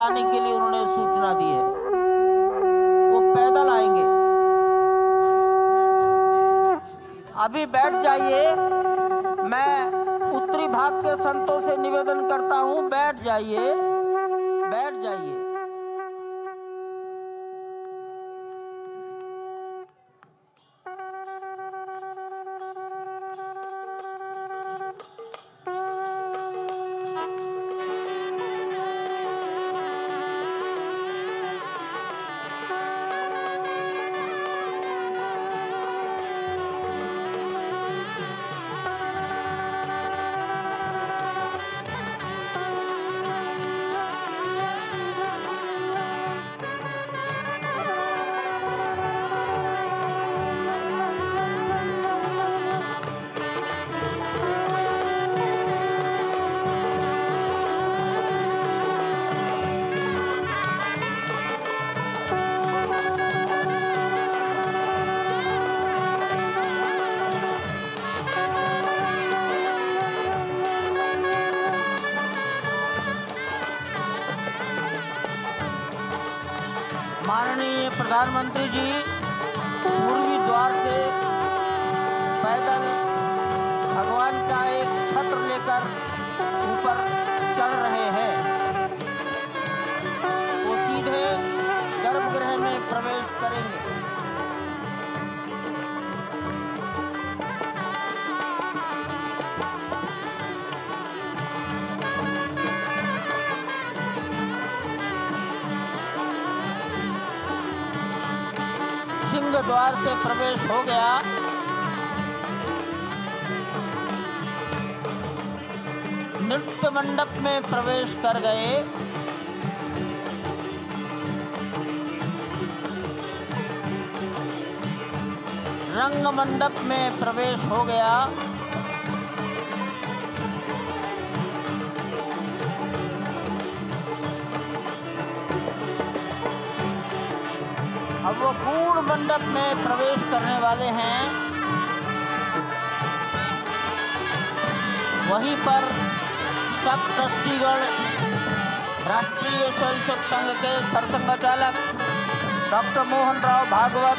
आने के लिए उन्होंने सूचना दी है। वो पैदल आएंगे। अभी बैठ जाइए। मैं उत्तरी भाग के संतों से निवेदन करता हूं, बैठ जाइए, बैठ जाइए। माननीय प्रधानमंत्री जी पूर्वी द्वार से पैदल भगवान का एक छत्र लेकर ऊपर चढ़ रहे हैं। वो सीधे गर्भगृह में प्रवेश करेंगे। सिंह द्वार से प्रवेश हो गया। नृत्य मंडप में प्रवेश कर गए। रंग मंडप में प्रवेश हो गया। अब वो पूर्ण मंडप में प्रवेश करने वाले हैं। वहीं पर सब ट्रस्टीगण, राष्ट्रीय स्वयंसेवक संघ के सरसंघचालक डॉक्टर मोहन राव भागवत,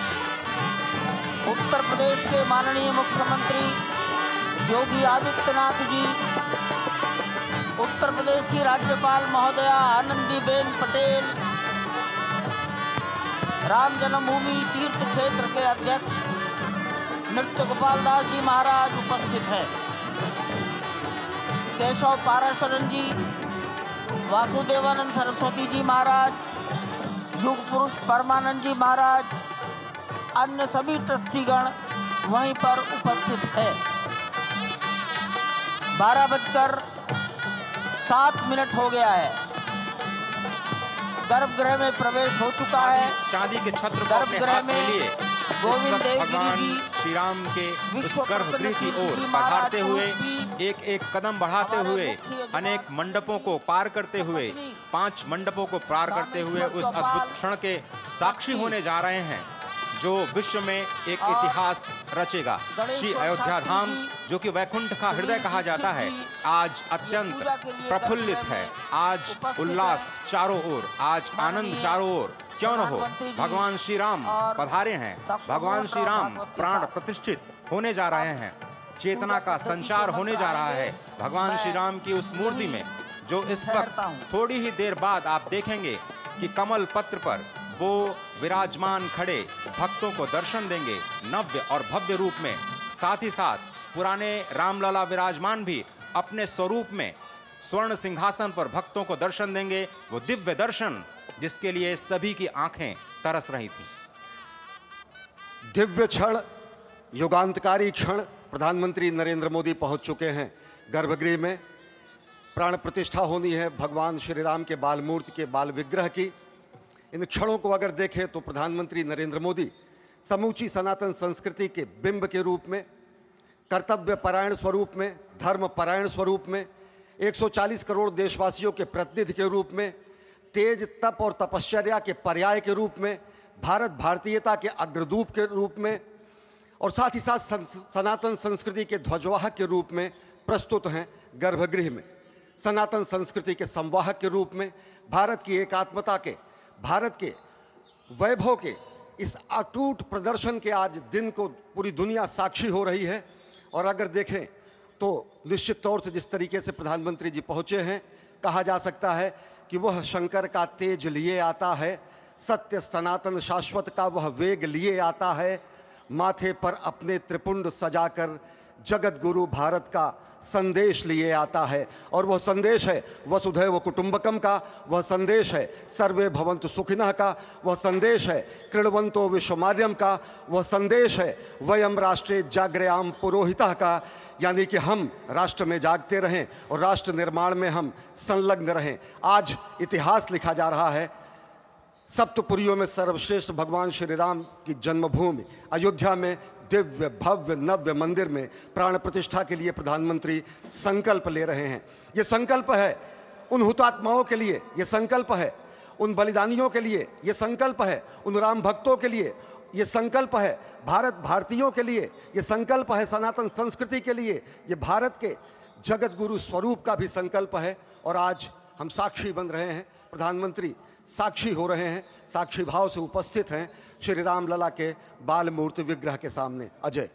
उत्तर प्रदेश के माननीय मुख्यमंत्री योगी आदित्यनाथ जी, उत्तर प्रदेश की राज्यपाल महोदया आनंदीबेन पटेल, राम जन्मभूमि तीर्थ क्षेत्र के अध्यक्ष नृत्य गोपाल दास जी महाराज उपस्थित हैं। केशव पाराशरन जी, वासुदेवानंद सरस्वती जी महाराज, युग पुरुष परमानंद जी महाराज, अन्य सभी ट्रस्टीगण वहीं पर उपस्थित है। 12:07 हो गया है। गर्भगृह में प्रवेश हो चुका है। चांदी के छत्र गर्भगृह में गोविंद देव भगवान श्री राम के गर्भगृह की ओर बढ़ाते हुए एक एक कदम बढ़ाते हुए अनेक मंडपों को पार करते हुए 5 मंडपों को पार करते हुए उस अद्भुत क्षण के साक्षी होने जा रहे हैं जो विश्व में एक इतिहास रचेगा। श्री अयोध्या धाम, जो कि वैकुंठ का हृदय कहा जाता है, आज अत्यंत प्रफुल्लित है। आज उल्लास चारों ओर, आज आनंद चारों ओर। क्यों न हो, भगवान श्री राम पधारे हैं। भगवान श्री राम प्राण प्रतिष्ठित होने जा रहे हैं। चेतना का संचार होने जा रहा है भगवान श्री राम की उस मूर्ति में, जो इस वक्त थोड़ी ही देर बाद आप देखेंगे कि कमल पत्र पर वो विराजमान खड़े भक्तों को दर्शन देंगे नव्य और भव्य रूप में। साथ ही साथ पुराने रामलला विराजमान भी अपने स्वरूप में स्वर्ण सिंहासन पर भक्तों को दर्शन देंगे। वो दिव्य दर्शन जिसके लिए सभी की आंखें तरस रही थी। दिव्य क्षण, युगांतकारी क्षण। प्रधानमंत्री नरेंद्र मोदी पहुंच चुके हैं गर्भगृह में। प्राण प्रतिष्ठा होनी है भगवान श्री राम के बाल मूर्ति के बाल विग्रह की। इन क्षणों को अगर देखें तो प्रधानमंत्री नरेंद्र मोदी समूची सनातन संस्कृति के बिंब के रूप में, कर्तव्य परायण स्वरूप में, धर्म परायण स्वरूप में, 140 करोड़ देशवासियों के प्रतिनिधि के रूप में, तेज तप और तपश्चर्या के पर्याय के रूप में, भारत भारतीयता के अग्रदूत के रूप में और साथ ही साथ सनातन संस्कृति के ध्वजवाहक के रूप में प्रस्तुत हैं गर्भगृह में। सनातन संस्कृति के संवाहक के रूप में भारत की एकात्मता के, भारत के वैभव के इस अटूट प्रदर्शन के आज दिन को पूरी दुनिया साक्षी हो रही है। और अगर देखें तो निश्चित तौर से जिस तरीके से प्रधानमंत्री जी पहुंचे हैं, कहा जा सकता है कि वह शंकर का तेज लिए आता है, सत्य सनातन शाश्वत का वह वेग लिए आता है, माथे पर अपने त्रिपुंड सजाकर जगत गुरु भारत का संदेश लिए आता है। और वह संदेश है वसुधैव कुटुंबकम का, वह संदेश है सर्वे भवन्तु सुखिनः का, वह संदेश है कृण्वन्तो विश्वमार्यम का, वह संदेश है वयम राष्ट्रे जाग्रयाम पुरोहितः का, यानी कि हम राष्ट्र में जागते रहें और राष्ट्र निर्माण में हम संलग्न रहें। आज इतिहास लिखा जा रहा है। सप्तपुरियों में सर्वश्रेष्ठ भगवान श्री राम की जन्मभूमि अयोध्या में दिव्य भव्य नव्य मंदिर में प्राण प्रतिष्ठा के लिए प्रधानमंत्री संकल्प ले रहे हैं। ये संकल्प है उन हुतात्माओं के लिए, ये संकल्प है उन बलिदानियों के लिए, ये संकल्प है उन राम भक्तों के लिए, ये संकल्प है भारत भारतीयों के लिए, ये संकल्प है सनातन संस्कृति के लिए, ये भारत के जगत गुरु स्वरूप का भी संकल्प है। और आज हम साक्षी बन रहे हैं, प्रधानमंत्री साक्षी हो रहे हैं, साक्षी भाव से उपस्थित हैं श्री राम लला के बाल मूर्ति विग्रह के सामने। अजय,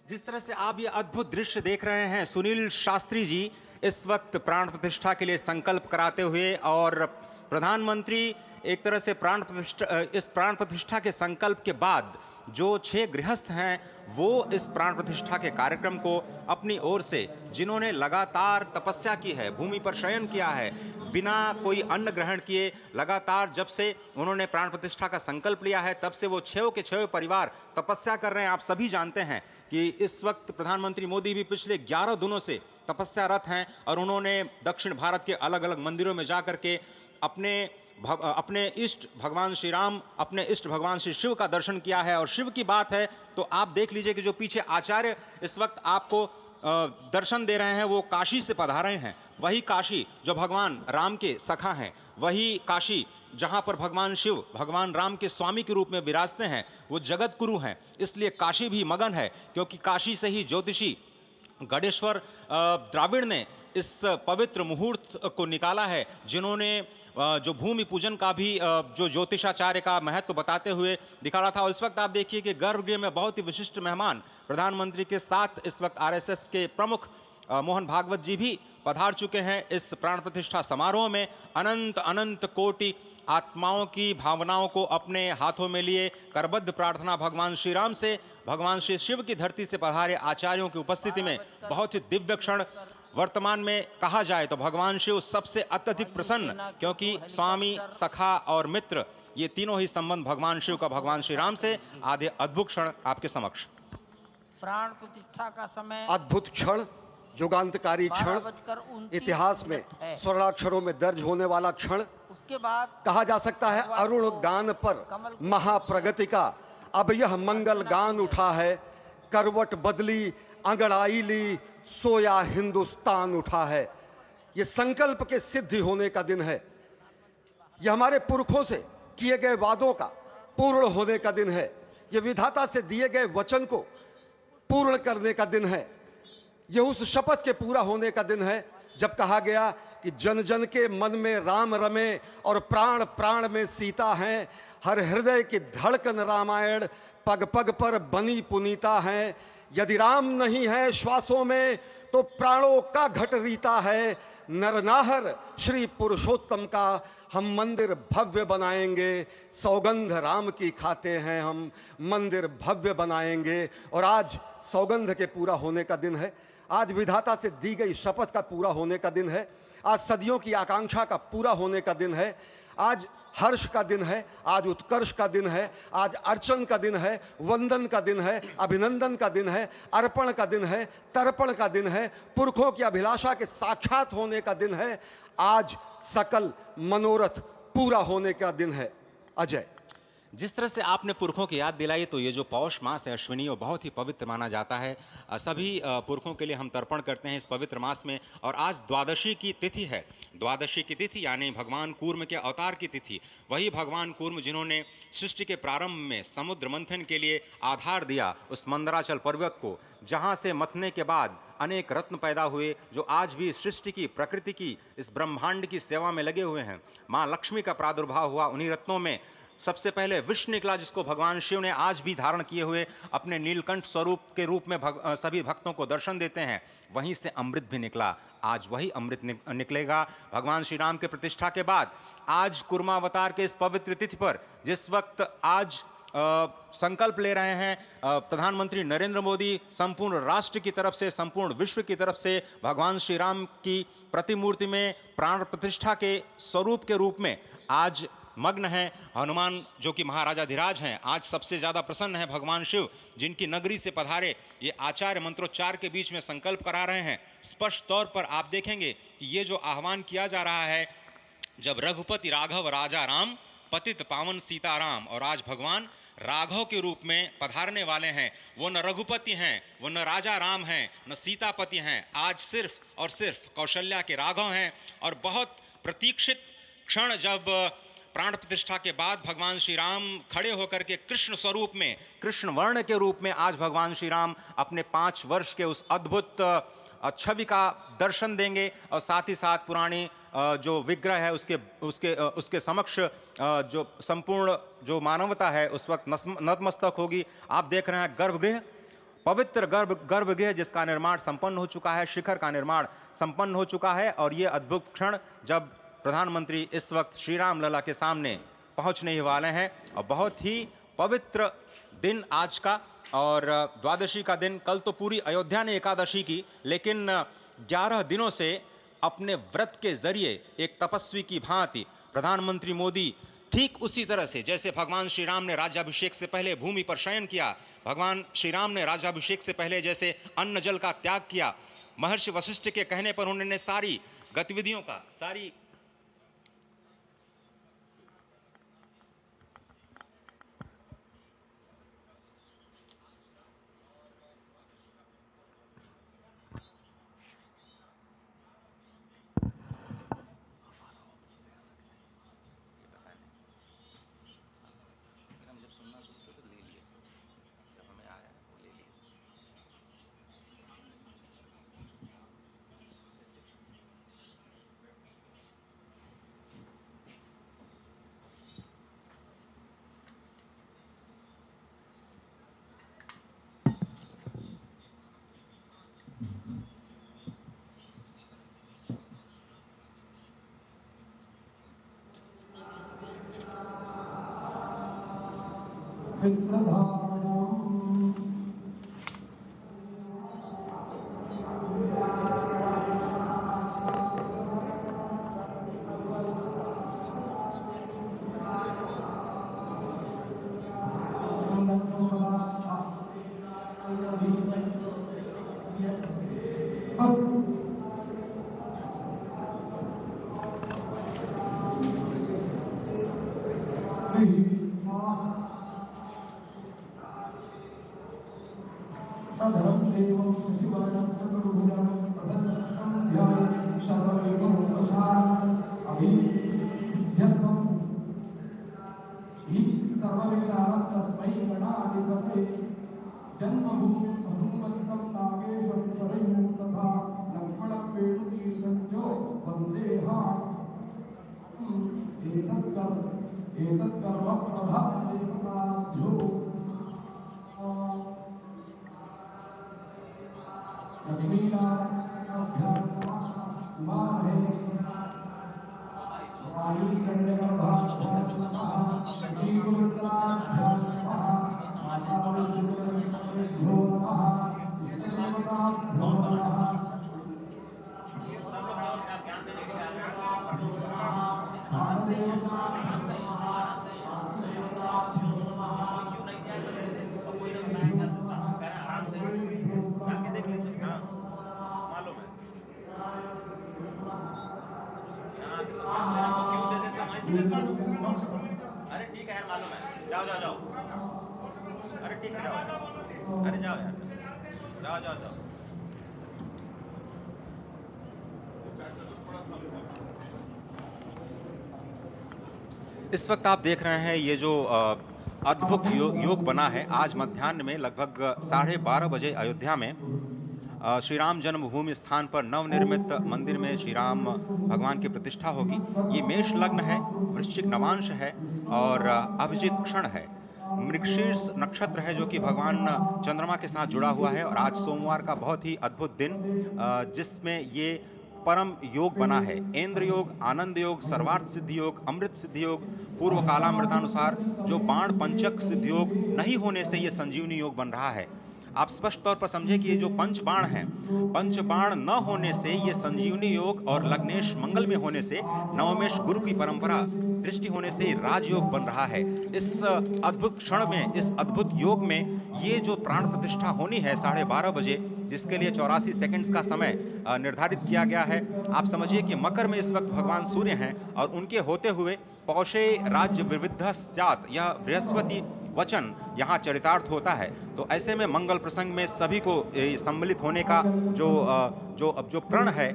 जिस तरह से आप ये अद्भुत दृश्य देख रहे हैं, सुनील शास्त्री जी इस वक्त प्राण प्रतिष्ठा के लिए संकल्प कराते हुए, और प्रधानमंत्री एक तरह से इस प्राण प्रतिष्ठा के संकल्प के बाद जो 6 गृहस्थ हैं वो इस प्राण प्रतिष्ठा के कार्यक्रम को अपनी ओर से, जिन्होंने लगातार तपस्या की है, भूमि पर शयन किया है, बिना कोई अन्न ग्रहण किए, लगातार जब से उन्होंने प्राण प्रतिष्ठा का संकल्प लिया है तब से वो 6 के 6 परिवार तपस्या कर रहे हैं। आप सभी जानते हैं कि इस वक्त प्रधानमंत्री मोदी भी पिछले 11 दिनों से तपस्यारत हैं और उन्होंने दक्षिण भारत के अलग अलग मंदिरों में जाकर के अपने इष्ट भगवान श्री राम, अपने इष्ट भगवान श्री शिव का दर्शन किया है। और शिव की बात है तो आप देख लीजिए कि जो पीछे आचार्य इस वक्त आपको दर्शन दे रहे हैं वो काशी से पधारे हैं। वही काशी जो भगवान राम के सखा हैं, वही काशी जहां पर भगवान शिव भगवान राम के स्वामी के रूप में विराजते हैं, वो जगत गुरु हैं। इसलिए काशी भी मगन है, क्योंकि काशी से ही ज्योतिषी गणेश्वर द्राविड़ ने इस पवित्र मुहूर्त को निकाला है, जिन्होंने जो भूमि पूजन का भी जो ज्योतिषाचार्य का महत्व बताते हुए दिखाया था। और इस वक्त आप देखिए कि गर्भगृह में बहुत ही विशिष्ट मेहमान प्रधानमंत्री के साथ इस वक्त आरएसएस के प्रमुख मोहन भागवत जी भी पधार चुके हैं। इस प्राण प्रतिष्ठा समारोह में अनंत अनंत कोटि आत्माओं की भावनाओं को अपने हाथों में लिए करबद्ध प्रार्थना भगवान श्री राम से, भगवान श्री शिव की धरती से पधारे आचार्यों की उपस्थिति में बहुत ही दिव्य क्षण। वर्तमान में कहा जाए तो भगवान शिव सबसे अत्यधिक प्रसन्न, क्योंकि स्वामी, सखा और मित्र ये तीनों ही संबंध भगवान शिव का भगवान श्री राम से। आधे अद्भुत क्षण आपके समक्ष। प्राण प्रतिष्ठा का समय, अद्भुत क्षण, युगांतकारी क्षण, इतिहास में स्वर्णाक्षरों में दर्ज होने वाला क्षण। उसके बाद कहा जा सकता है अरुण गान पर महाप्रगति का अब यह मंगल गान उठा है, करवट बदली अंगड़ाई ली सोया हिंदुस्तान उठा है। यह संकल्प के सिद्धि होने का दिन है, यह हमारे पुरखों से किए गए वादों का पूर्ण होने का दिन है, यह विधाता से दिए गए वचन को पूर्ण करने का दिन है, यह उस शपथ के पूरा होने का दिन है जब कहा गया कि जन जन के मन में राम रमे और प्राण प्राण में सीता हैं, हर हृदय की धड़कन रामायण पग पग पर बनी पुनीता है। यदि राम नहीं है श्वासों में तो प्राणों का घट रीता है, नरनाहर श्री पुरुषोत्तम का हम मंदिर भव्य बनाएंगे, सौगंध राम की खाते हैं हम मंदिर भव्य बनाएंगे। और आज सौगंध के पूरा होने का दिन है, आज विधाता से दी गई शपथ का पूरा होने का दिन है, आज सदियों की आकांक्षा का पूरा होने का दिन है, आज हर्ष का दिन है, आज उत्कर्ष का दिन है, आज अर्चन का दिन है, वंदन का दिन है, अभिनंदन का दिन है, अर्पण का दिन है, तर्पण का दिन है, पुरखों की अभिलाषा के साक्षात होने का दिन है, आज सकल मनोरथ पूरा होने का दिन है। अजय, जिस तरह से आपने पुरखों की याद दिलाई, तो ये जो पौष मास है अश्विनी, वो बहुत ही पवित्र माना जाता है। सभी पुरखों के लिए हम तर्पण करते हैं इस पवित्र मास में। और आज द्वादशी की तिथि है, द्वादशी की तिथि यानी भगवान कूर्म के अवतार की तिथि। वही भगवान कूर्म जिन्होंने सृष्टि के प्रारंभ में समुद्र मंथन के लिए आधार दिया उस मंदराचल पर्वत को, जहाँ से मथने के बाद अनेक रत्न पैदा हुए जो आज भी सृष्टि की, प्रकृति की, इस ब्रह्मांड की सेवा में लगे हुए हैं। मां लक्ष्मी का प्रादुर्भाव हुआ उन्हीं रत्नों में। सबसे पहले विष निकला, जिसको भगवान शिव ने आज भी धारण किए हुए अपने नीलकंठ स्वरूप के रूप में सभी भक्तों को दर्शन देते हैं। वहीं से अमृत भी निकला, आज वही अमृत निकलेगा भगवान श्री राम के प्रतिष्ठा के बाद। आज कुर्मावतार के इस पवित्र तिथि पर, जिस वक्त आज संकल्प ले रहे हैं प्रधानमंत्री नरेंद्र मोदी, संपूर्ण राष्ट्र की तरफ से, संपूर्ण विश्व की तरफ से भगवान श्री राम की प्रतिमूर्ति में प्राण प्रतिष्ठा के स्वरूप के रूप में आज मग्न है। हनुमान जो कि महाराजाधिराज हैं, आज सबसे ज्यादा प्रसन्न है भगवान शिव, जिनकी नगरी से पधारे ये आचार्य मंत्रोच्चार के बीच में संकल्प करा रहे हैं। स्पष्ट तौर पर आप देखेंगे कि ये जो आह्वान किया जा रहा है, जब रघुपति राघव राजा राम, पतित पावन सीताराम, और आज भगवान राघव के रूप में पधारने वाले हैं। वो न रघुपति हैं, वो न राजा राम हैं, न सीतापति हैं, आज सिर्फ और सिर्फ कौशल्या के राघव हैं। और बहुत प्रतीक्षित क्षण, जब प्राण प्रतिष्ठा के बाद भगवान श्री राम खड़े होकर के कृष्ण स्वरूप में, कृष्ण वर्ण के रूप में आज भगवान श्री राम अपने 5 वर्ष के उस अद्भुत छवि का दर्शन देंगे। और साथ ही साथ पुरानी जो विग्रह है उसके समक्ष जो संपूर्ण जो मानवता है उस वक्त नतमस्तक होगी। आप देख रहे हैं गर्भगृह, पवित्र गर्भगृह जिसका निर्माण संपन्न हो चुका है, शिखर का निर्माण संपन्न हो चुका है। और ये अद्भुत क्षण जब प्रधानमंत्री इस वक्त श्री राम लला के सामने पहुंचने ही वाले हैं। और बहुत ही पवित्र दिन आज का, और द्वादशी का दिन। कल तो पूरी अयोध्या ने एकादशी की, लेकिन 11 दिनों से अपने व्रत के जरिए एक तपस्वी की भांति प्रधानमंत्री मोदी ठीक उसी तरह से, जैसे भगवान श्री राम ने राज्याभिषेक से पहले भूमि पर शयन किया, भगवान श्री राम ने राज्याभिषेक से पहले जैसे अन्न जल का त्याग किया, महर्षि वशिष्ठ के कहने पर उन्होंने सारी गतिविधियों का, सारी अरे ठीक है यार, मालूम है, जाओ जाओ जाओ, अरे ठीक है जाओ, अरे जाओ यार, जाओ जाओ जाओ। इस वक्त आप देख रहे हैं ये जो अद्भुत योग बना है। आज मध्याह्न में लगभग 12:30 बजे अयोध्या में श्री राम जन्मभूमि स्थान पर नवनिर्मित मंदिर में श्री राम भगवान की प्रतिष्ठा होगी। ये मेष लग्न है, वृश्चिक नवांश है और अभिजित क्षण है। मृगशीर्ष नक्षत्र है जो कि भगवान चंद्रमा के साथ जुड़ा हुआ है और आज सोमवार का बहुत ही अद्भुत दिन जिसमें ये परम योग बना है। इंद्र योग, आनंद योग, सर्वार्थ सिद्धि योग, अमृत सिद्धि योग, पूर्व कालामृतानुसार जो बाण पंचक सिद्धि योग नहीं होने से ये संजीवनी योग बन रहा है। आप स्पष्ट तौर पर समझे कि ये जो पंच बाण हैं, पंच बाण न होने से ये संजीवनी योग और लग्नेश मंगल में होने से नवमेश गुरु की परंपरा दृष्टि होने से राजयोग बन रहा है। इस अद्भुत क्षण में, इस अद्भुत योग में ये जो प्राण प्रतिष्ठा होनी है 12:30 बजे, जिसके लिए 84 सेकंड्स का समय निर्धारित किया गया है। आप समझिए कि मकर में इस वक्त भगवान सूर्य हैं और उनके होते हुए पौषे राज्य विविध स्यात्, यह बृहस्पति वचन यहाँ चरितार्थ होता है। तो ऐसे में मंगल प्रसंग में सभी को सम्मिलित होने का जो प्रण है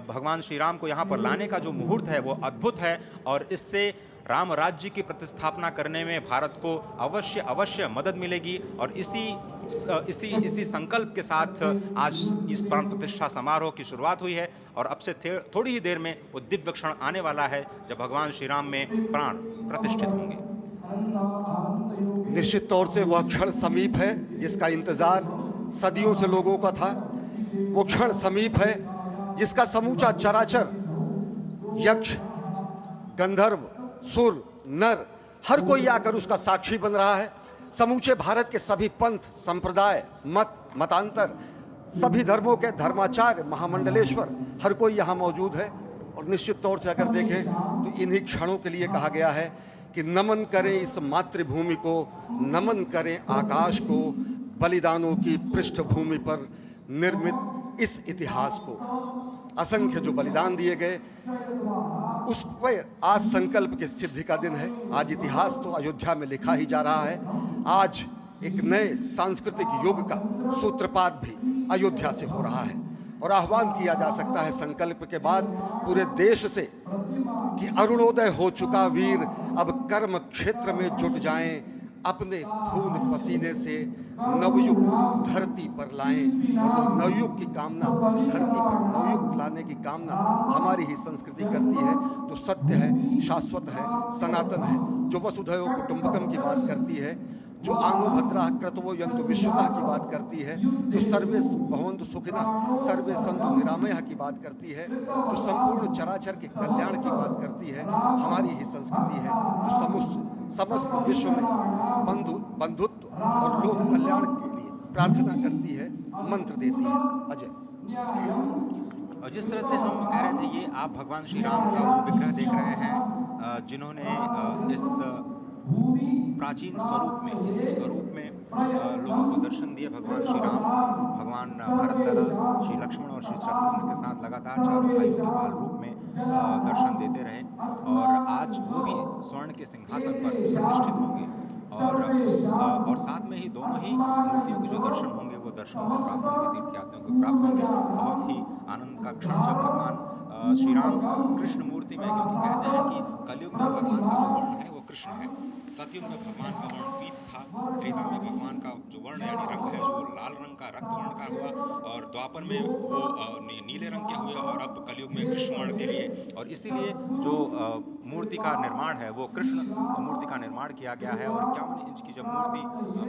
भगवान श्री राम को यहाँ पर लाने का जो मुहूर्त है वो अद्भुत है और इससे राम राज्य की प्रतिस्थापना करने में भारत को अवश्य मदद मिलेगी। और इसी संकल्प के साथ आज इस प्राण प्रतिष्ठा समारोह की शुरुआत हुई है और अब से थोड़ी ही देर में वो दिव्य क्षण आने वाला है जब भगवान श्री राम में प्राण प्रतिष्ठित होंगे। निश्चित तौर से वह क्षण समीप है जिसका इंतजार सदियों से लोगों का था। वो क्षण समीप है जिसका समूचा चराचर, यक्ष, गंधर्व, सुर, नर, हर कोई आकर उसका साक्षी बन रहा है। समूचे भारत के सभी पंथ, संप्रदाय, मतांतर, सभी धर्मों के धर्माचार्य, महामंडलेश्वर, हर कोई यहाँ मौजूद है। और निश्चित तौर से अगर देखें तो इन्हीं क्षणों के लिए कहा गया है कि नमन करें इस मातृभूमि को, नमन करें आकाश को, बलिदानों की पृष्ठभूमि पर निर्मित इस इतिहास को। असंख्य जो बलिदान दिए गए उस पर आज संकल्प की सिद्धि का दिन है। आज इतिहास तो अयोध्या में लिखा ही जा रहा है। आज एक नए सांस्कृतिक युग का सूत्रपात भी अयोध्या से हो रहा है और आह्वान किया जा सकता है संकल्प के बाद पूरे देश से कि अरुणोदय हो चुका वीर अब कर्म क्षेत्र में जुट जाएं, अपने खून पसीने से नवयुग धरती पर लाएं। और नवयुग की कामना, धरती पर नवयुग लाने की कामना हमारी ही संस्कृति करती है। जो सत्य है, शाश्वत है, सनातन है, जो वसुधैव कुटुंबकम की बात करती है, जो आनो भद्रा क्रतवो यन्तु विश्वतः की बात करती है, जो सर्वे भवन्तु सुखिनः सर्वे सन्तु निरामयः की बात करती है, जो संपूर्ण चराचर के कल्याण की बात करती है, हमारी ही संस्कृति है। जो समस्त विश्व में बंधुत्व और लोक कल्याण के लिए प्रार्थना करती है, मंत्र देती है। अजय, और जिस तरह से हम कह रहे थे, ये आप भगवान श्री राम का वो विग्रह देख रहे हैं जिन्होंने इस प्राचीन स्वरूप में, इसी स्वरूप में लोगों को दर्शन दिए। भगवान श्री राम, भगवान भरतलाल, श्री लक्ष्मण और श्री शत्रुघ्न के साथ लगातार चारों भाइयों के बाल रूप में दर्शन देते रहे और आज वो भी स्वर्ण के सिंहासन पर प्रतिष्ठित होंगे और साथ में ही दोनों ही मूर्तियों के जो दर्शन होंगे वो दर्शन को प्राप्त होंगे, तीर्थयात्रियों को प्राप्त होंगे। बहुत ही आनंद का क्षण जब भगवान श्री राम कृष्ण मूर्ति में, क्योंकि कहते हैं कि कलयुग में भगवान का जो वर्ण है वो कृष्ण है, सतयुग में भगवान का वर्ण पीत था, त्रेता में भगवान का जो वर्ण यानी रंग है जो लाल रंग का रक्त वर्ण का हुआ और द्वापर में वो नीले रंग के हुए और अब कलयुग में कृष्ण वर्ण के लिए। और इसीलिए जो मूर्ति का निर्माण है वो कृष्ण मूर्ति का निर्माण किया गया है और 51 इंच की जब मूर्ति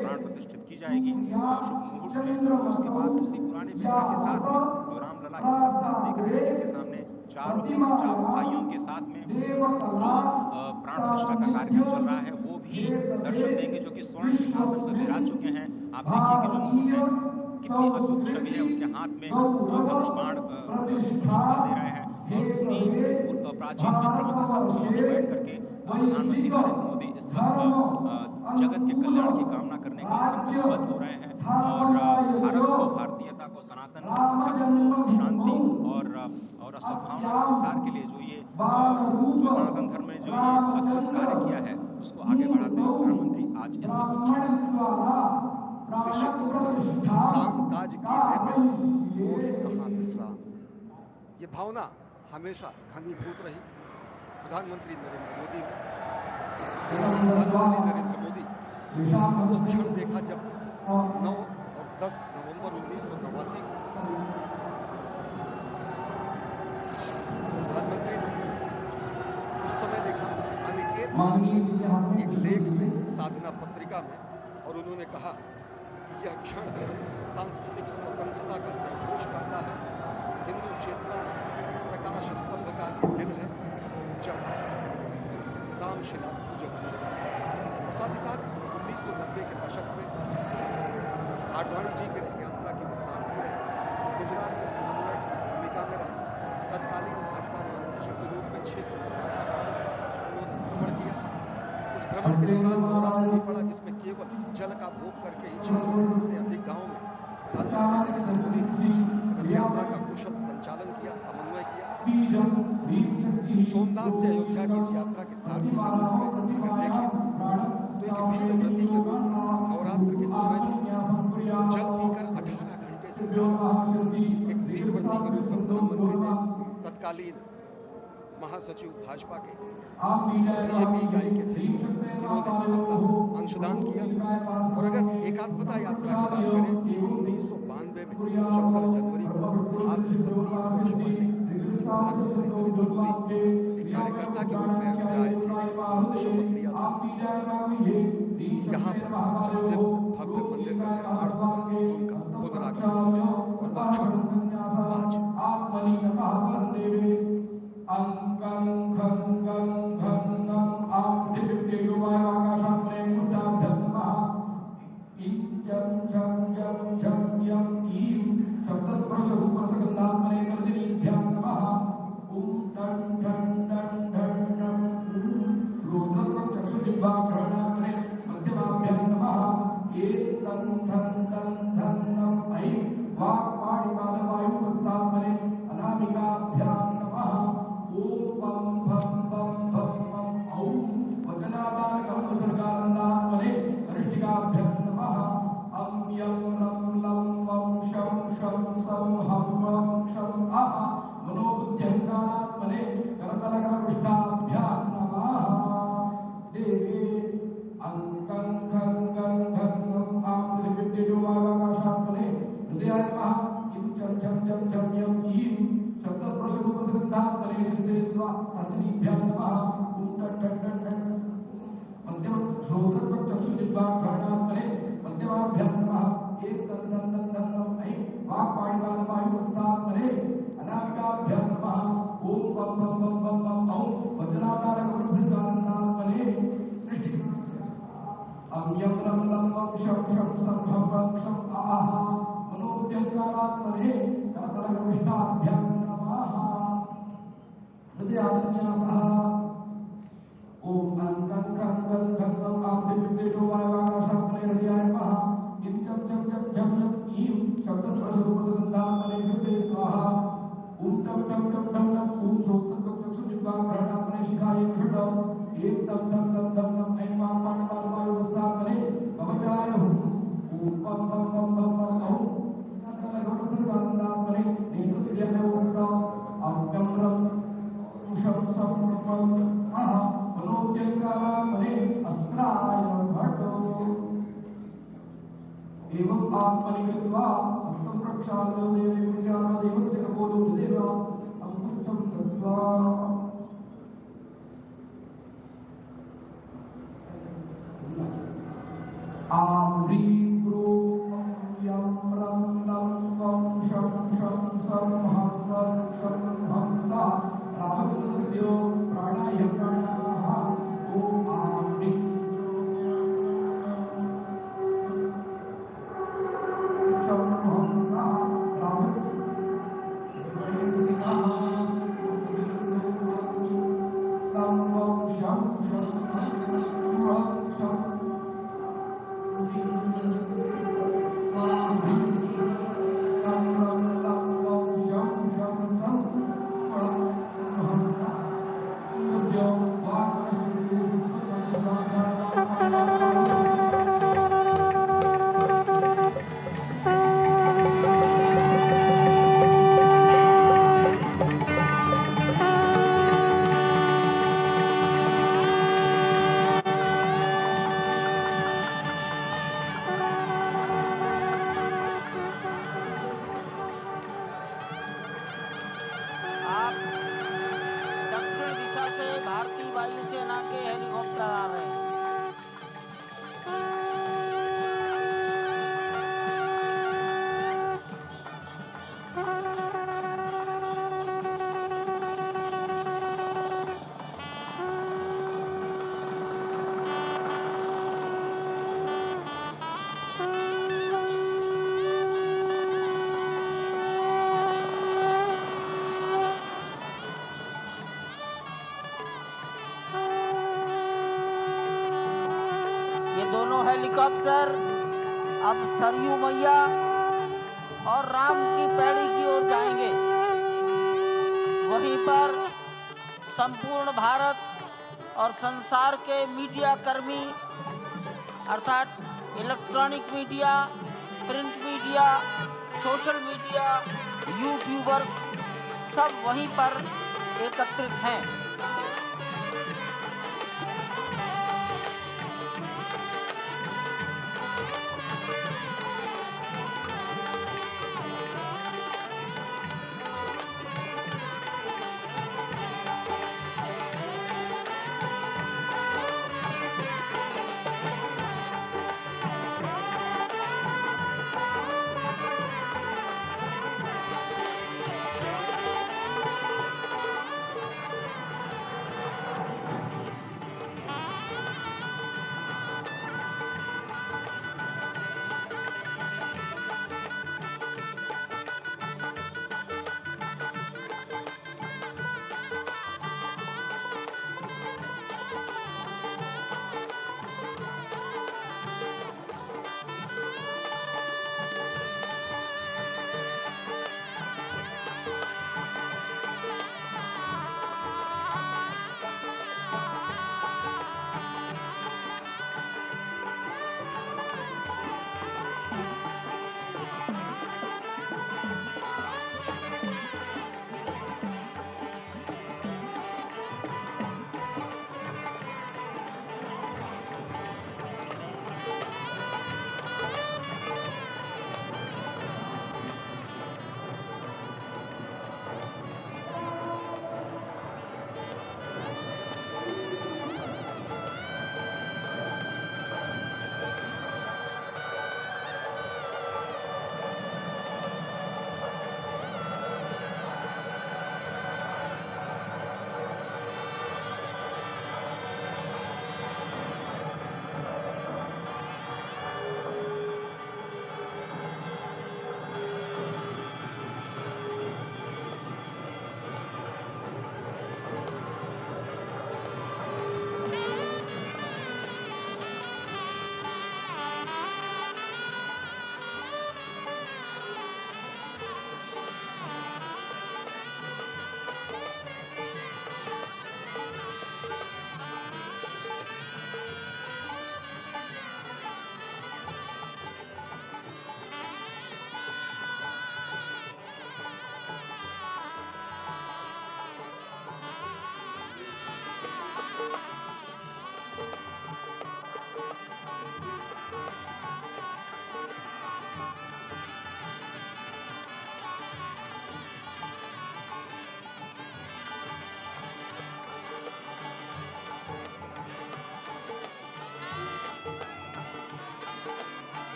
प्राण प्रतिष्ठित की जाएगी शुभ मुहूर्त में, उसके बाद उसी पुराने विग्रह के साथ में जो रामलला इस वक्त आप देख रहे हैं जिनके सामने चारों भाइयों के साथ में जो प्राण प्रतिष्ठा का कार्यक्रम चल रहा है वो भी दर्शन देंगे, जो कि स्वर्ण सिंहासन पर विराज चुके हैं। आप देखिए कि जो मुकुट है कितनी अद्भुत छवि है, उनके हाथ में धनुष बाण दे रहे हैं और उन्हीं प्राचीन विग्रहों के समक्ष बैठ करके प्रधानमंत्री नरेंद्र मोदी इस वक्त जगत के कल्याण की कामना करने के लिए संकल्पबद्ध हो रहे हैं और भारत को, भारतीयता को, सनातन धर्म को शांति और सद्भावना के प्रसार के लिए जो सनातन धर्म में जो ये अद्भुत कार्य किया है उसको आगे बढ़ाते हुए प्रधानमंत्री आज इस काम काज कहाँ विश्राम, ये भावना हमेशा घनीभूत रही प्रधानमंत्री नरेंद्र मोदी वो क्षण देखा जब 9 और 10 नवंबर 1989 को थे एक लेख में, साधना पत्रिका में, और उन्होंने कहा कि यह क्षण सांस्कृतिक स्वतंत्रता का जयघोष करता है, हिंदू चेतना एक प्रकाश स्तंभ का ये दिन है जब रामशिला पूजन हुए। साथ ही साथ 1990 के दशक में आडवाणी जी की रथ यात्रा की सारथी रहे, गुजरात में समन्वय की भूमिका में रहे, तत्कालीन भाजपा महासचिव के रूप में 6 कोलकाता गांवों का उन्होंने भ्रमण किया। उस भ्रमण के दौरान नवरात्र भी पड़ा जिसमें केवल जल का भोग करके ही 6 से अधिक गाँव में प्रधानमंत्री नरेंद्र मोदी ने इस रथ यात्रा का कुशल संचालन किया, समन्वय किया। सोमनाथ से अयोध्या की इस यात्रा के सारथी के रूप में अगर देखें तो एक वीर व्रती के रूप में नवरात्र के समय में जल पीकर 18 घंटे से ज्यादा एक वीर व्रती के रूप में प्रधानमंत्री ने तत्कालीन महासचिव भाजपा के बीजेपी इकाई के थे, इन्होंने अपना अंशदान किया। और अगर एकात्मता यात्रा की बात करें 1992 में 14 जनवरी को आज से 32 वर्ष पहले प्रधानमंत्री नरेंद्र मोदी एक कार्यकर्ता के रूप में अयोध्या आए थे, उन्होंने शपथ लिया था यहाँ पर जब दिव्य भव्य मंदिर का निर्माण होगा तो उनका पुनरागमन होगा। और ये दोनों हेलीकॉप्टर अब सरयू मैया और राम की पैड़ी की ओर जाएंगे। वहीं पर संपूर्ण भारत और संसार के मीडिया कर्मी अर्थात electronic media, print media, social media, YouTubers सब वहीं पर एकत्रित हैं।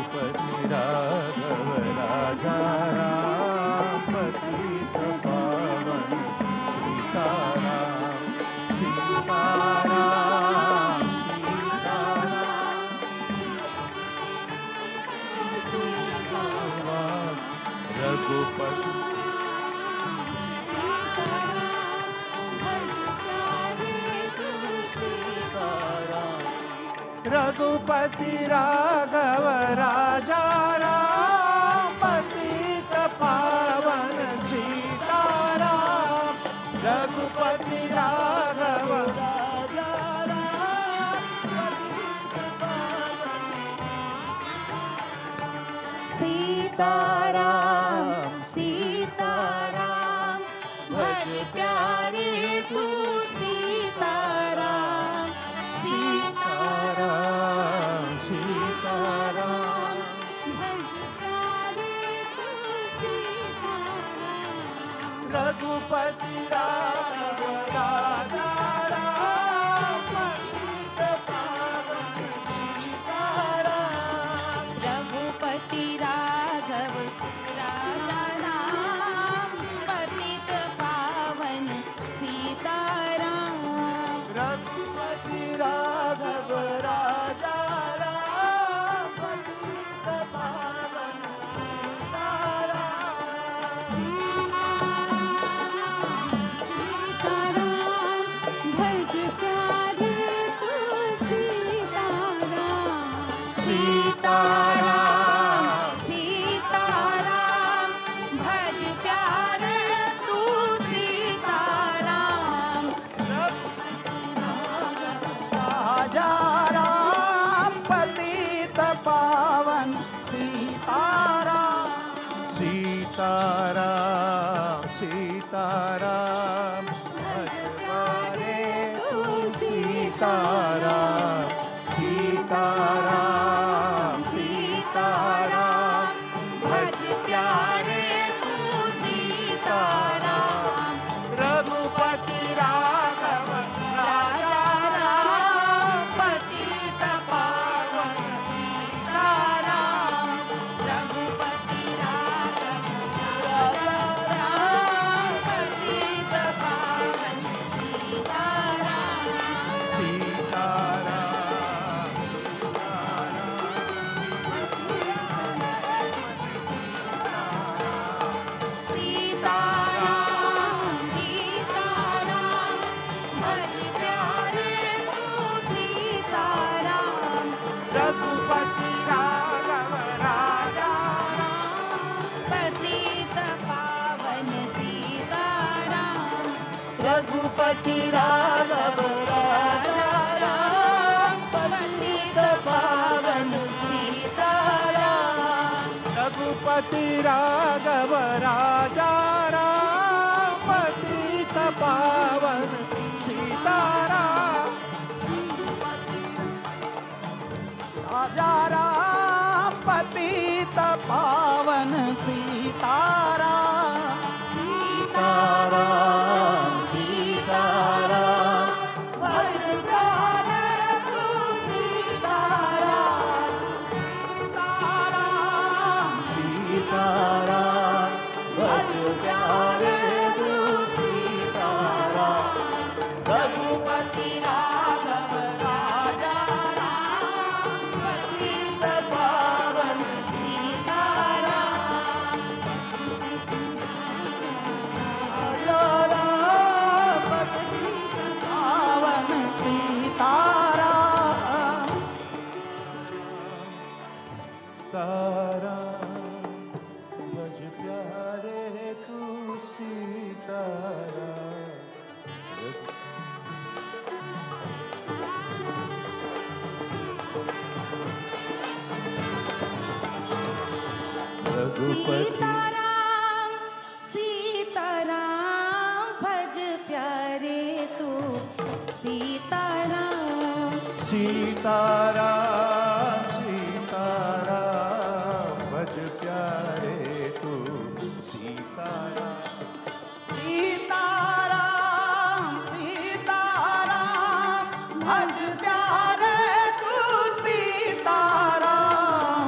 रघुपति राघव राजा राम पतित पावन सीताराम सीताराम सीताराम रघुपति रघुपति राघव राजा राम पतित पावन सीताराम रघुपति राघव राजा राम पतित पावन सीताराम सीताराम भज प्यारे तू सीताराम सीताराम सीताराम भज प्यारे तू सीताराम रघुपति राघव राजा राम पतित पावन सीताराम रघुपति राघव राजा राम पतित पावन सीताराम रघुपति राघव राजा राम पतित पावन सीताराम सीताराम भज प्यारे तू सीताराम राजा राम पतित पावन सीताराम सीताराम सीताराम भज प्यारे तू सीताराम सीताराम सीताराम भज प्यारे तू सीताराम रघुपति राघव राजा राम पतित पावन सीताराम रघुपति राघव राजा राम पतित पावन सीताराम सीताराम सीताराम सीताराम भज प्यारे तू सीताराम रघुपति राघव राजा राम पतित पावन सीताराम रघुपति राघव राजा राम पतित पावन सीताराम रघुपति राघव राजा राम पतित पावन सीताराम राजा राम पतित पावन सीताराम सीताराम सीताराम भज प्यारे तू सीताराम सीताराम भज प्यारे तू सीताराम रघुपति राघव राजा राम पतित पावन सीताराम राजा राम पतित पावन सीताराम ताराम भज प्यारे तू सीताराम रघुपति सीताराम भज प्यारे तू सीताराम सीताराम सीताराम भज प्यारे तू सीताराम सीताराम सीताराम भज प्यारे तू सीताराम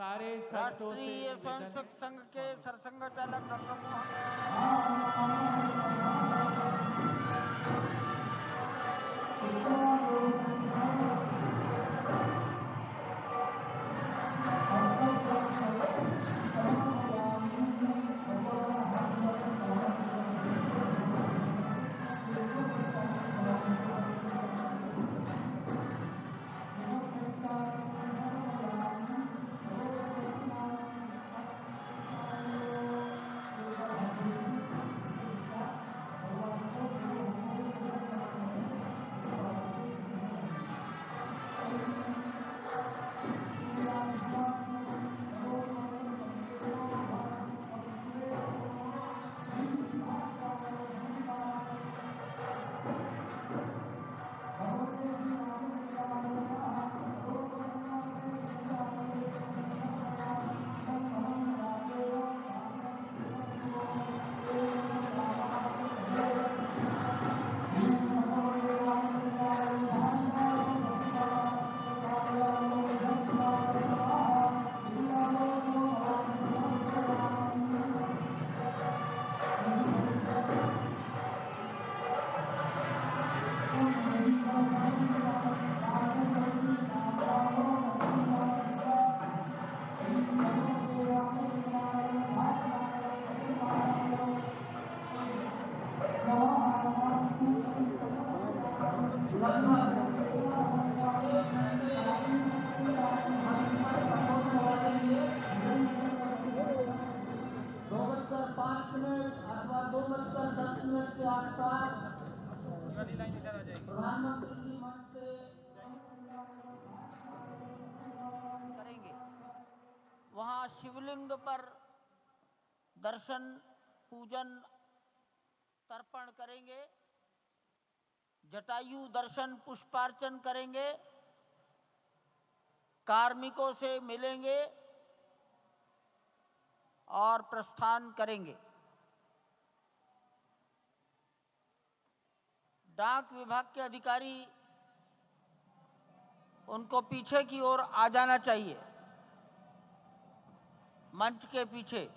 सारे संतों से राष्ट्रीय निवेदन स्वयंसेवक संघ के सरसंघ चालक डॉक्टर मोहन करेंगे। वहां शिवलिंग पर दर्शन पूजन तर्पण करेंगे, जटायु दर्शन पुष्पार्चन करेंगे, कार्मिकों से मिलेंगे और प्रस्थान करेंगे। डाक विभाग के अधिकारी उनको पीछे की ओर आ जाना चाहिए, मंच के पीछे।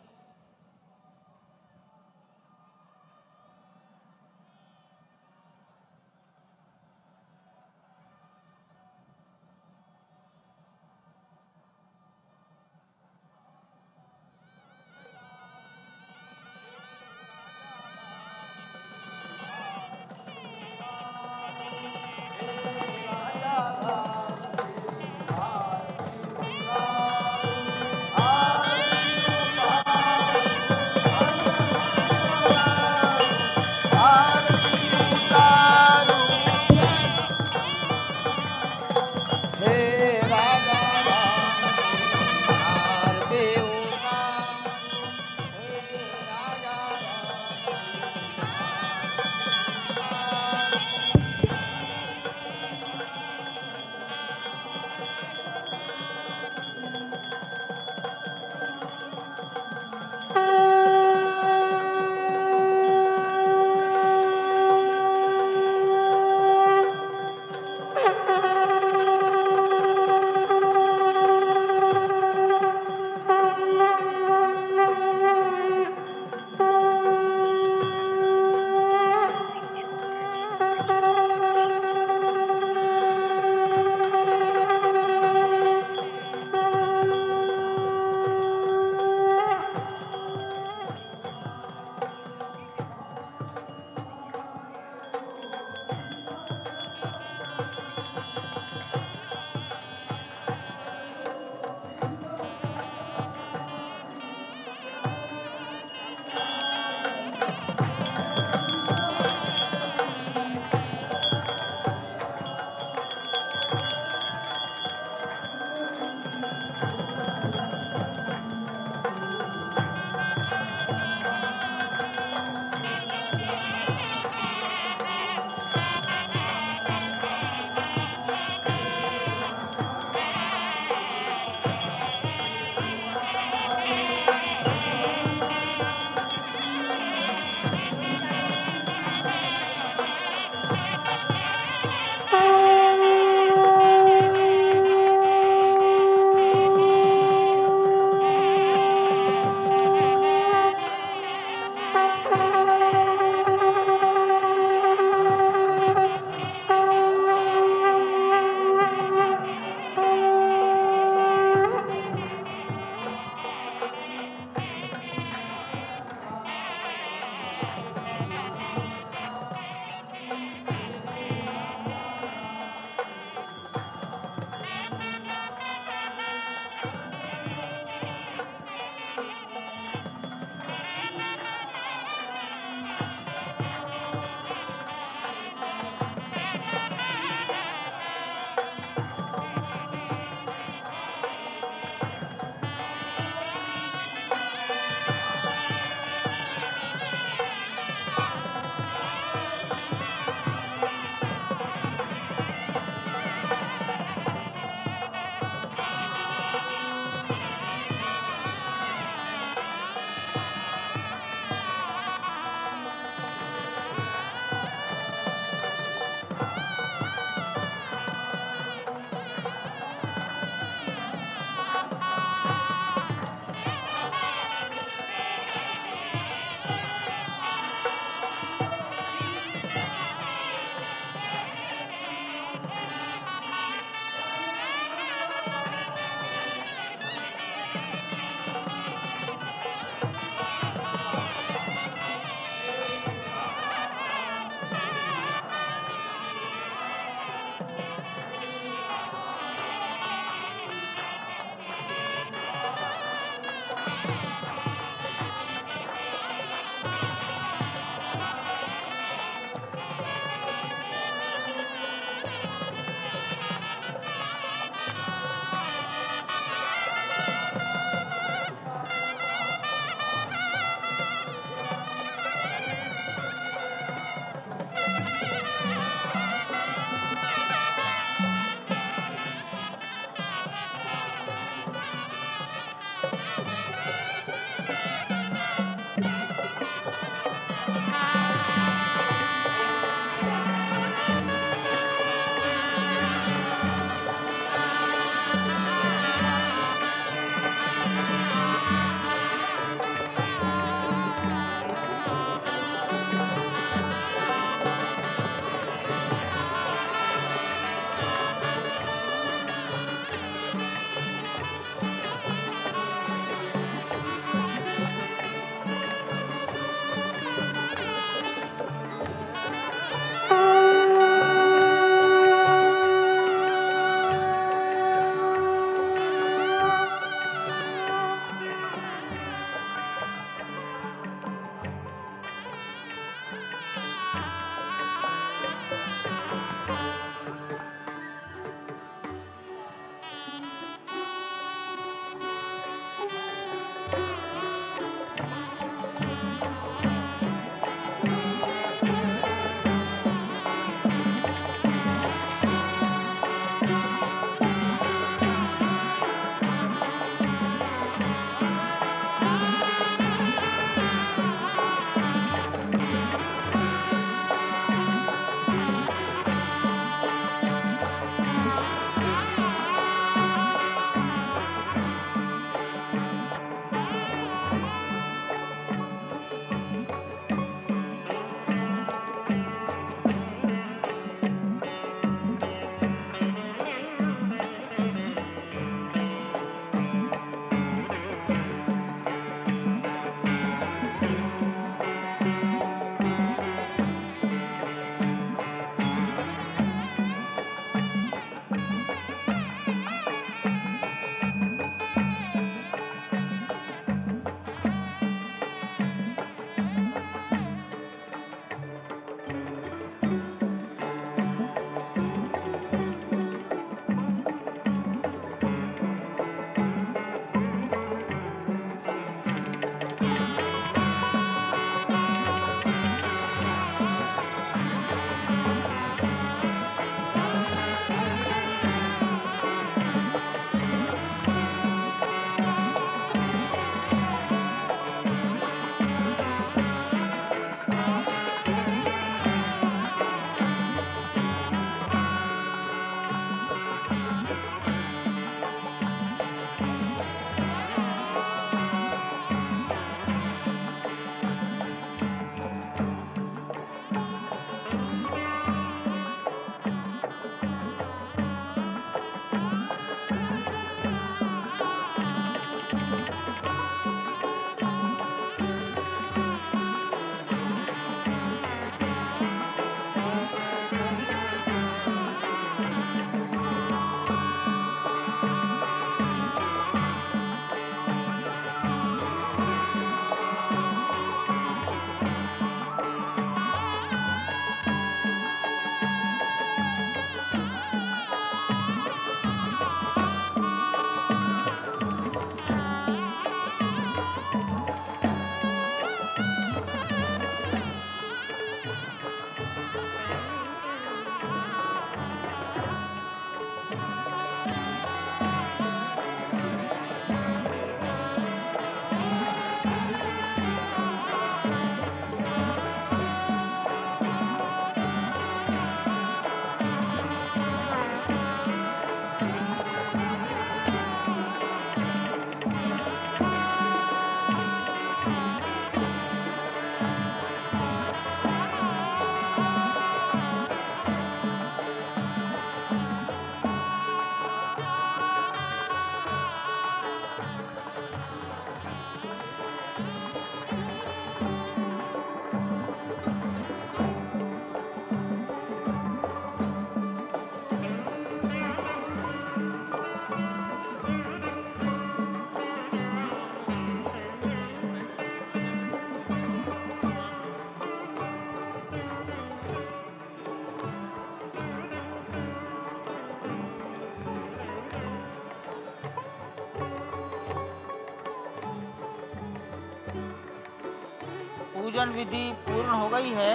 पूजन विधि पूर्ण हो गई है।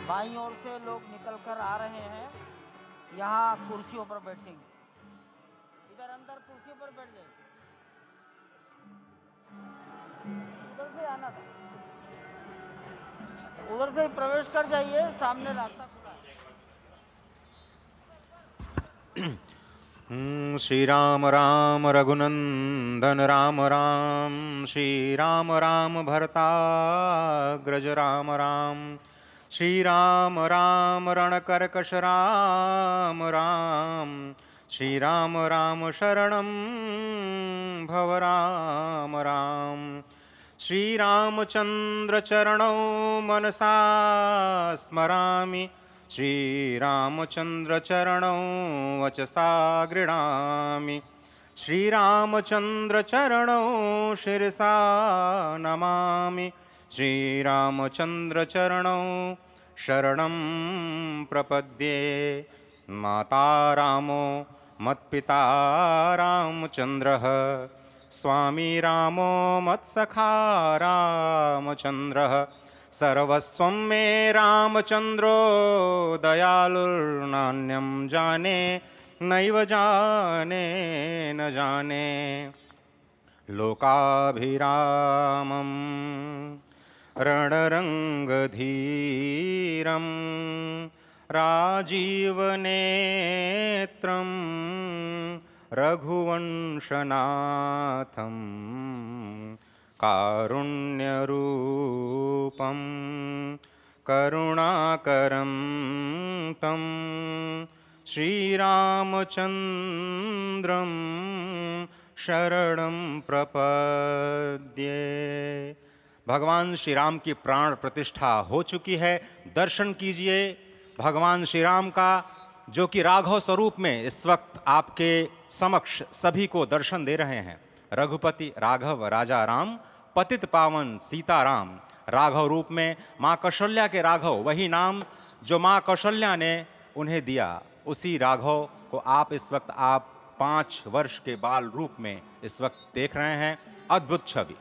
बाईं ओर से लोग निकल कर आ रहे हैं, यहाँ कुर्सियों पर बैठेंगे। इधर अंदर कुर्सियों पर बैठ जाइए, उधर से आना था, उधर से ही प्रवेश कर जाइए, सामने रास्ता खुला है। श्री राम राम रघुनंदन राम राम, श्री राम राम भरताग्रज राम राम, श्री राम राम रणकर्कश राम राम, श्री राम राम शरणं भव राम राम, श्री रामचंद्र चरणौ मनसा स्मरामि, श्री रामचंद्र चरणौ वचसा गृह्णामि, श्री रामचंद्र चरणौ शिरसा नमामि, श्री रामचंद्र चरणौ शरणं प्रपद्ये। माता रामो मत्पिता रामचंद्रः, स्वामी रामो मत्सखा रामचंद्रः, सर्वस्वं मे रामचंद्रो दयालुर्नान्यं जाने नैव जाने न जाने। लोकाभिरामं रणरंगधीरं राजीवनेत्रं रघुवंशनाथं, कारुण्यरूपं करुणाकरं तं श्रीरामचंद्रं शरणं प्रपद्ये। भगवान श्री राम की प्राण प्रतिष्ठा हो चुकी है। दर्शन कीजिए भगवान श्री राम का, जो कि राघव स्वरूप में इस वक्त आपके समक्ष सभी को दर्शन दे रहे हैं। रघुपति राघव राजा राम, पतित पावन सीताराम। राघव रूप में माँ कौशल्या के राघव, वही नाम जो माँ कौशल्या ने उन्हें दिया, उसी राघव को आप इस वक्त 5 वर्ष के बाल रूप में इस वक्त देख रहे हैं। अद्भुत छवि।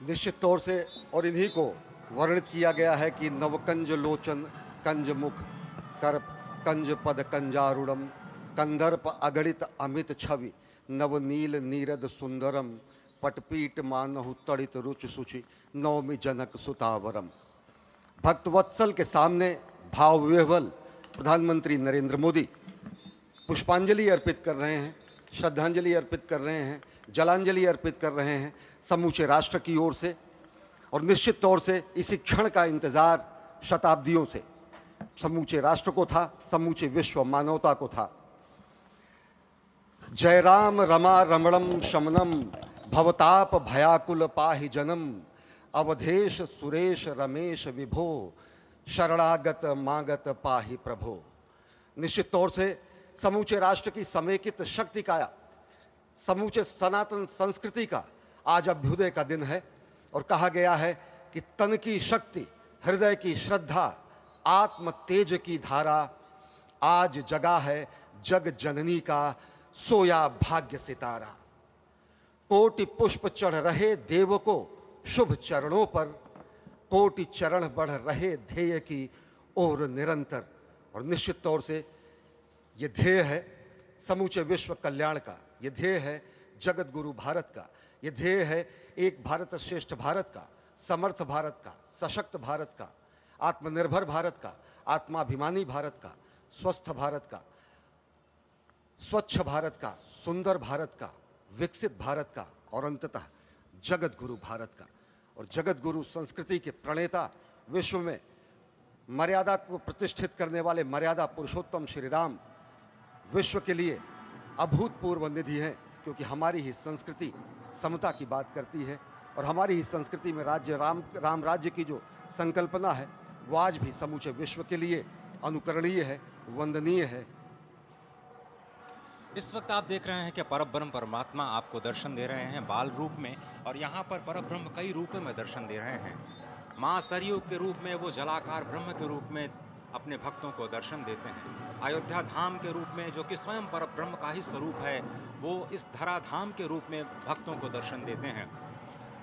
निश्चित तौर से और इन्हीं को वर्णित किया गया है कि नवकंज लोचन कंज मुख कर कंज पद कंजारूढ़म, कंदर्प अगणित अमित छवि, नवनील नीरद सुंदरम, पटपीट मानहु तड़ित रुचि सुचि, नवमी जनक सुतावरम। भक्तवत्सल के सामने भाव विह्वल प्रधानमंत्री नरेंद्र मोदी पुष्पांजलि अर्पित कर रहे हैं, श्रद्धांजलि अर्पित कर रहे हैं, जलांजलि अर्पित कर रहे हैं समूचे राष्ट्र की ओर से। और निश्चित तौर से इसी क्षण का इंतजार शताब्दियों से समूचे राष्ट्र को था, समूचे विश्व मानवता को था। जय राम रमा रमणम शमनम, भवताप भयाकुल पाहि जनम, अवधेश सुरेश रमेश विभो, शरणागत मागत पाहि प्रभो। निश्चित तौर से समूचे राष्ट्र की समेकित शक्ति का, समूचे सनातन संस्कृति का आज अभ्युदय का दिन है। और कहा गया है कि तन की शक्ति, हृदय की श्रद्धा, आत्म तेज की धारा आज जगा है जग जननी का सोया भाग्य सितारा। कोटि पुष्प चढ़ रहे देव को शुभ चरणों पर, कोटि चरण बढ़ रहे ध्येय की ओर निरंतर। और निश्चित तौर से ये ध्येय है समूचे विश्व कल्याण का, ये ध्येय है जगत गुरु भारत का, ये ध्येय है एक भारत श्रेष्ठ भारत का, समर्थ भारत का, सशक्त भारत का, आत्मनिर्भर भारत का, आत्माभिमानी भारत का, स्वस्थ भारत का, स्वच्छ भारत का, सुंदर भारत का, विकसित भारत का और अंततः जगत गुरु भारत का। और जगत गुरु संस्कृति के प्रणेता, विश्व में मर्यादा को प्रतिष्ठित करने वाले मर्यादा पुरुषोत्तम श्री राम विश्व के लिए अभूतपूर्व निधि हैं, क्योंकि हमारी ही संस्कृति समता की बात करती है और हमारी ही संस्कृति में राज्य राम राज्य की जो संकल्पना है वो आज भी समूचे विश्व के लिए अनुकरणीय है, वंदनीय है। इस वक्त आप देख रहे हैं कि परब्रह्म परमात्मा आपको दर्शन दे रहे हैं बाल रूप में, और यहाँ पर परब्रह्म कई रूपों में दर्शन दे रहे हैं। माँ सरयू के रूप में वो जलाकार ब्रह्म के रूप में अपने भक्तों को दर्शन देते हैं। अयोध्या धाम के रूप में, जो कि स्वयं परब्रह्म का ही स्वरूप है, वो इस धरा धाम के रूप में भक्तों को दर्शन देते हैं।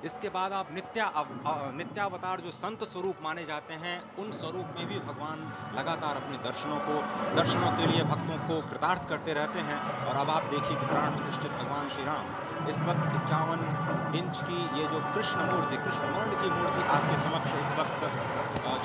इसके बाद आप नित्यावतार जो संत स्वरूप माने जाते हैं, उन स्वरूप में भी भगवान लगातार अपने दर्शनों के लिए भक्तों को कृतार्थ करते रहते हैं। और अब आप देखिए कि प्राण प्रतिष्ठित भगवान श्री राम इस वक्त 51 इंच की ये जो कृष्ण वर्ण की मूर्ति आपके समक्ष इस वक्त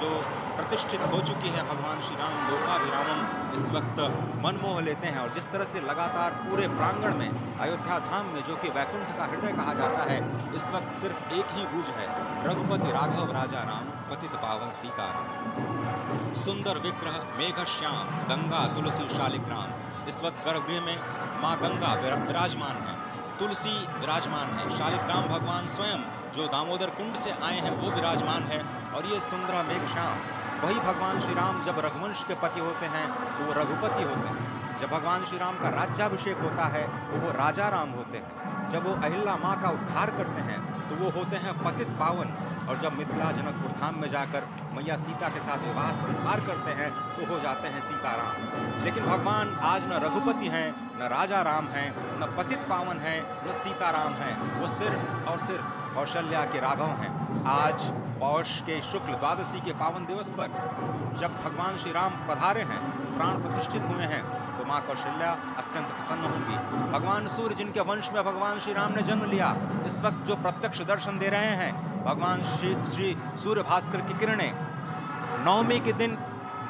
जो प्रतिष्ठित हो चुकी है, भगवान श्री राम लोकाभिरामम इस वक्त मन मोह लेते हैं। और जिस तरह से लगातार पूरे प्रांगण में, अयोध्या धाम में, जो कि वैकुंठ का हृदय कहा जाता है, इस वक्त सिर्फ एक ही गूंज है, रघुपति राघव राजा राम, पतित पावन सीताराम। सुंदर विग्रह मेघ श्याम, गंगा तुलसी शालिग्राम। इस वक्त गर्भगृह में माँ गंगा विराजमान है, तुलसी विराजमान है, शालिग्राम भगवान स्वयं जो दामोदर कुंड से आए हैं वो विराजमान है। और ये सुंदर मेघ श्याम, वही भगवान श्री राम जब रघुवंश के पति होते हैं तो वो रघुपति होते हैं। जब भगवान श्री राम का राज्याभिषेक होता है तो वो राजा राम होते हैं। जब वो अहिल्या माँ का उद्धार करते हैं तो वो होते हैं पतित पावन। और जब मिथिला जनकपुर धाम में जाकर मैया सीता के साथ विवाह संस्कार करते हैं तो हो जाते हैं सीताराम। लेकिन भगवान आज न रघुपति हैं, न राजा राम हैं, न पतित पावन हैं, न सीताराम हैं। वो सिर्फ और सिर्फ कौशल्या के राघव हैं। आज पौष के शुक्ल द्वादशी के पावन दिवस पर जब भगवान श्री राम पधारे हैं, प्राण प्रतिष्ठित हुए हैं, तो माँ कौशल्या अत्यंत प्रसन्न होंगी। भगवान सूर्य जिनके वंश में भगवान श्री राम ने जन्म लिया, इस वक्त जो प्रत्यक्ष दर्शन दे रहे हैं, भगवान श्री सूर्य भास्कर की किरणें नवमी के दिन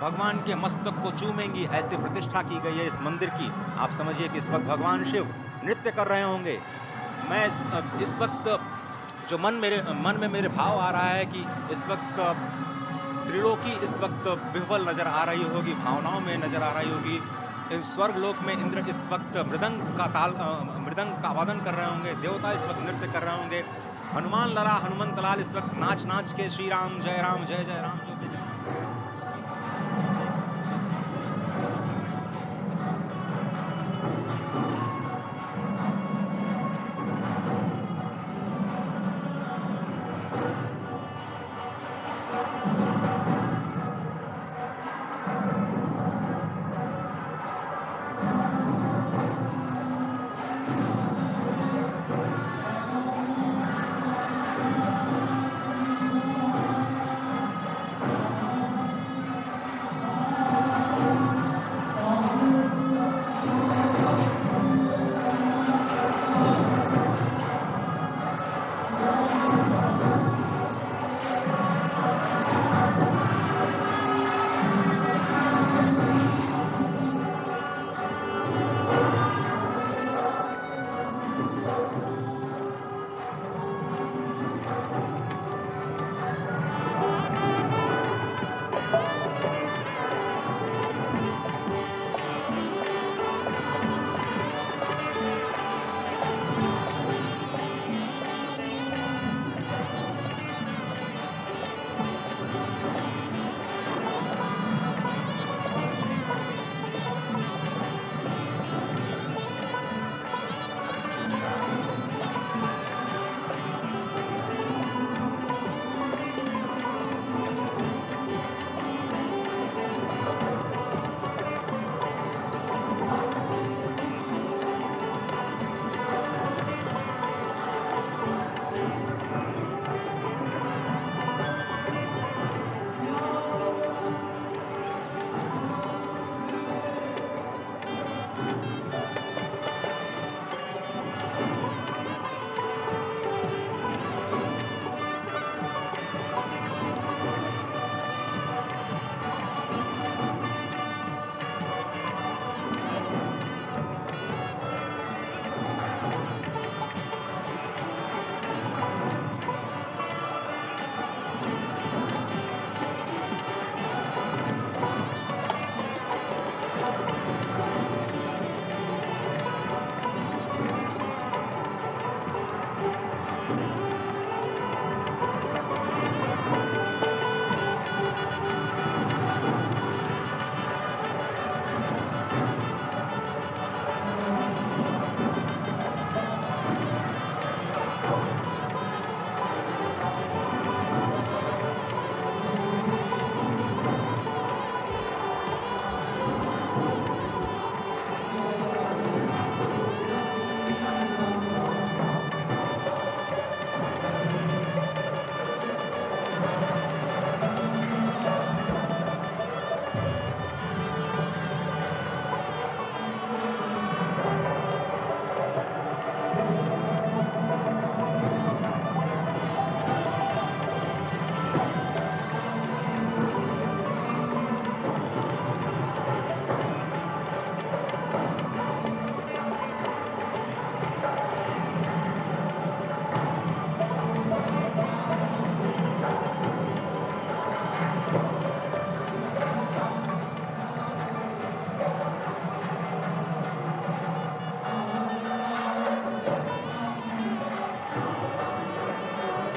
भगवान के मस्तक को चूमेंगी। ऐसी प्रतिष्ठा की गई है इस मंदिर की। आप समझिए कि इस वक्त भगवान शिव नृत्य कर रहे होंगे। मैं इस वक्त जो मन में मेरे भाव आ रहा है कि इस वक्त त्रिलोकी इस वक्त विह्वल नजर आ रही होगी, भावनाओं में नजर आ रही होगी। स्वर्ग लोक में इंद्र इस वक्त मृदंग का वादन कर रहे होंगे, देवता इस वक्त नृत्य कर रहे होंगे। हनुमान लला हनुमंत लाल इस वक्त नाच के श्री राम जय राम जय जय राम जो भी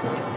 राम